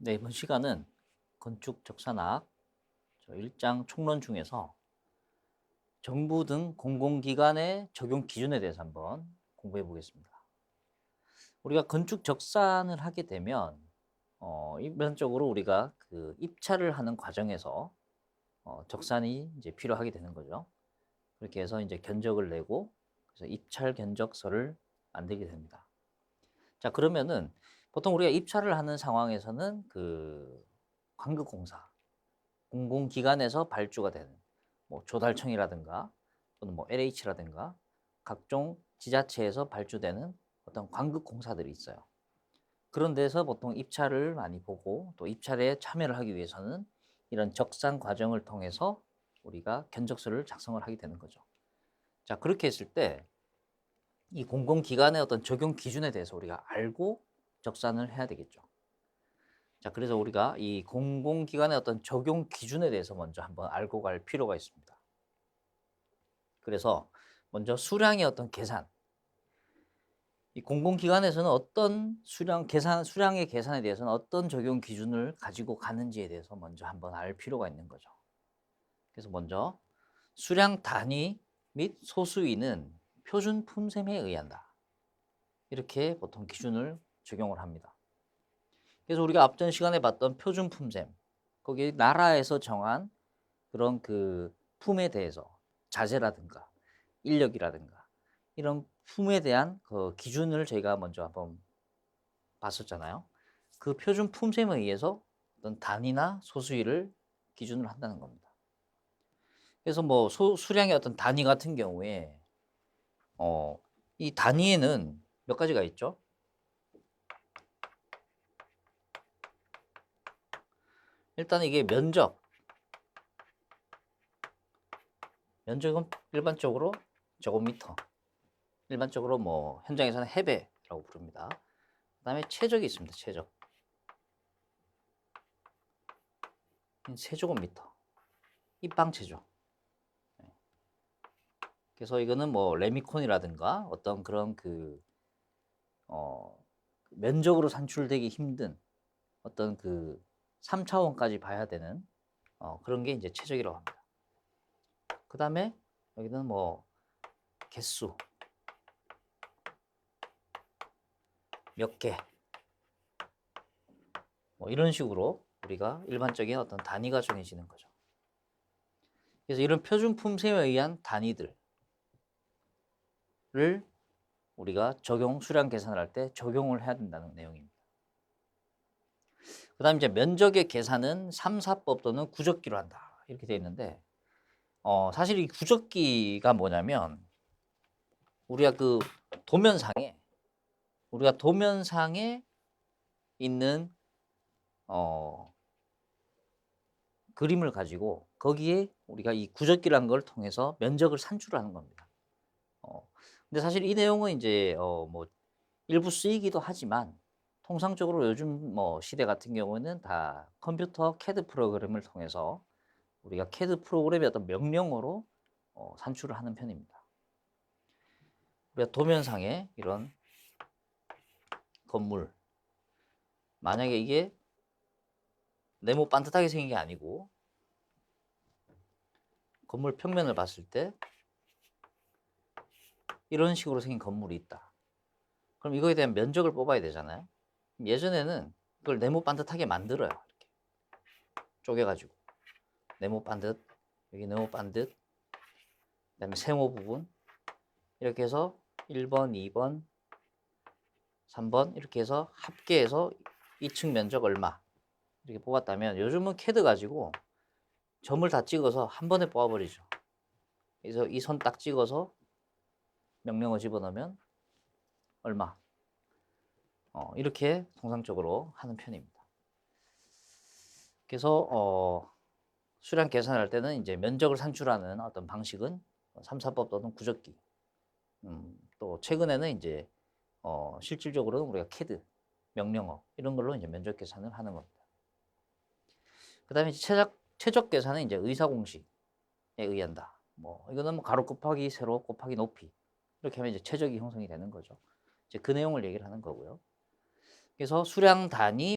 네, 이번 시간은 건축 적산학 1장 총론 중에서 정부 등 공공기관의 적용 기준에 대해서 한번 공부해 보겠습니다. 우리가 건축 적산을 하게 되면 일반적으로 우리가 그 입찰을 하는 과정에서 적산이 이제 필요하게 되는 거죠. 그렇게 해서 이제 견적을 내고 그래서 입찰 견적서를 만들게 됩니다. 자, 그러면은 보통 우리가 입찰을 하는 상황에서는 그 관급공사 공공기관에서 발주가 되는 뭐 조달청이라든가 또는 뭐 LH라든가 각종 지자체에서 발주되는 어떤 관급 공사들이 있어요. 그런 데서 보통 입찰을 많이 보고 또 입찰에 참여를 하기 위해서는 이런 적산 과정을 통해서 우리가 견적서를 작성을 하게 되는 거죠. 자, 그렇게 했을 때 이 공공기관의 어떤 적용 기준에 대해서 우리가 알고 적산을 해야 되겠죠. 자, 그래서 우리가 이 공공기관의 어떤 적용 기준에 대해서 먼저 한번 알고 갈 필요가 있습니다. 그래서 먼저 수량의 어떤 계산, 이 공공기관에서는 어떤 수량의 계산에 대해서는 어떤 적용 기준을 가지고 가는지에 대해서 먼저 한번 알 필요가 있는 거죠. 그래서 먼저 수량 단위 및 소수위는 표준 품셈에 의한다. 이렇게 보통 기준을 적용을 합니다. 그래서 우리가 앞전 시간에 봤던 표준 품셈, 거기 나라에서 정한 그런 그 품에 대해서 자재라든가 인력이라든가 이런 품에 대한 그 기준을 저희가 먼저 한번 봤었잖아요. 그 표준 품셈에 의해서 어떤 단위나 소수위를 기준으로 한다는 겁니다. 그래서 뭐 수량의 어떤 단위 같은 경우에 이 단위에는 몇 가지가 있죠. 일단 이게 면적은 일반적으로 제곱미터, 일반적으로 뭐 현장에서는 해배라고 부릅니다. 그다음에 최적이 있습니다. 최적. 세제곱미터. 입방체죠. 그래서 이거는 뭐 레미콘이라든가 어떤 그런 면적으로 산출되기 힘든 어떤 그 3차원까지 봐야 되는 그런 게 이제 최적이라고 합니다. 그다음에 여기는 뭐 개수 몇 개, 뭐 이런 식으로 우리가 일반적인 어떤 단위가 정해지는 거죠. 그래서 이런 표준 품셈에 의한 단위들을 우리가 수량 계산을 할 때 적용을 해야 된다는 내용입니다. 그다음에 이제 면적의 계산은 3사법 또는 구적기로 한다. 이렇게 되어 있는데 사실 이 구적기가 뭐냐면 우리가 그 도면상에 있는 어 그림을 가지고 거기에 우리가 이 구적기라는 걸 통해서 면적을 산출을 하는 겁니다. 근데 사실 이 내용은 인제 뭐 일부 쓰이기도 하지만 통상적으로 요즘 뭐 시대 같은 경우에는 다 컴퓨터 CAD 프로그램을 통해서 우리가 CAD 프로그램의 어떤 명령어로 산출을 하는 편입니다. 우리가 도면상에 이런 건물, 만약에 이게 네모 반듯하게 생긴 게 아니고 건물 평면을 봤을 때 이런 식으로 생긴 건물이 있다. 그럼 이거에 대한 면적을 뽑아야 되잖아요. 예전에는 그걸 네모 반듯하게 만들어요. 이렇게 쪼개 가지고 네모 반듯, 여기 네모 반듯, 그다음에 세모 부분 이렇게 해서 1번, 2번, 3번 이렇게 해서 합계해서 2층 면적 얼마 이렇게 뽑았다면 요즘은 CAD 가지고 점을 다 찍어서 한 번에 뽑아 버리죠. 그래서 이 선 딱 찍어서 명령어 집어넣으면 얼마 이렇게 통상적으로 하는 편입니다. 그래서 수량 계산할 때는 이제 면적을 산출하는 어떤 방식은 3사법 또는 구적기. 또 최근에는 이제 실질적으로는 우리가 CAD 명령어 이런 걸로 이제 면적 계산을 하는 겁니다. 그다음에 최적 계산은 이제 의사 공식에 의한다. 뭐 이거는 뭐 가로 곱하기 세로 곱하기 높이 이렇게 하면 이제 최적이 형성이 되는 거죠. 이제 그 내용을 얘기를 하는 거고요. 그래서 수량 단위